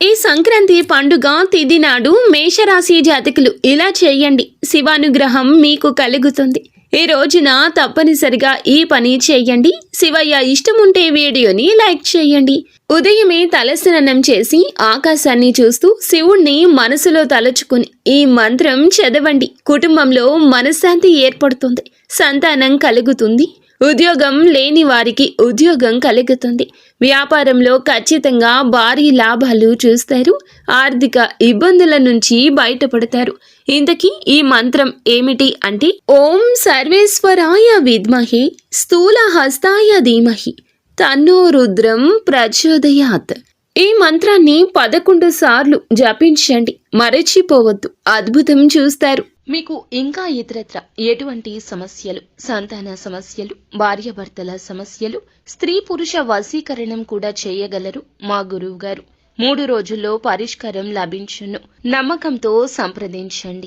ఈ సంక్రాంతి పండుగ తిథి నాడు మేషరాశి జాతకులు ఇలా చేయండి, శివానుగ్రహం మీకు కలుగుతుంది. ఈ రోజున తప్పనిసరిగా ఈ పని చేయండి. శివయ్య ఇష్టముంటే వీడియోని లైక్ చేయండి. ఉదయమే తలస్నానం చేసి ఆకాశాన్ని చూస్తూ శివుణ్ణి మనసులో తలుచుకుని ఈ మంత్రం చదవండి. కుటుంబంలో మనశ్శాంతి ఏర్పడుతుంది, సంతానం కలుగుతుంది. ఉద్యోగం లేని వారికి ఉద్యోగం కలుగుతుంది. వ్యాపారంలో ఖచ్చితంగా భారీ లాభాలు చూస్తారు. ఆర్థిక ఇబ్బందుల నుంచి బయటపడతారు. ఇంతకీ ఈ మంత్రం ఏమిటి అంటే, ఓం సర్వేశ్వరాయ విద్మహే స్థూల హస్తాయ ధీమహి తన్నో రుద్రం ప్రచోదయాత్. ఈ మంత్రాన్ని 11 సార్లు జపించండి, మరచిపోవద్దు. అద్భుతం చూస్తారు. మీకు ఇంకా ఇతరత్ర ఎటువంటి సమస్యలు, సంతాన సమస్యలు, భార్యాభర్తల సమస్యలు, స్త్రీ పురుష వశీకరణం కూడా చేయగలరు మా గురువు గారు. 3 రోజుల్లో పరిష్కారం లభించును. నమ్మకంతో సంప్రదించండి.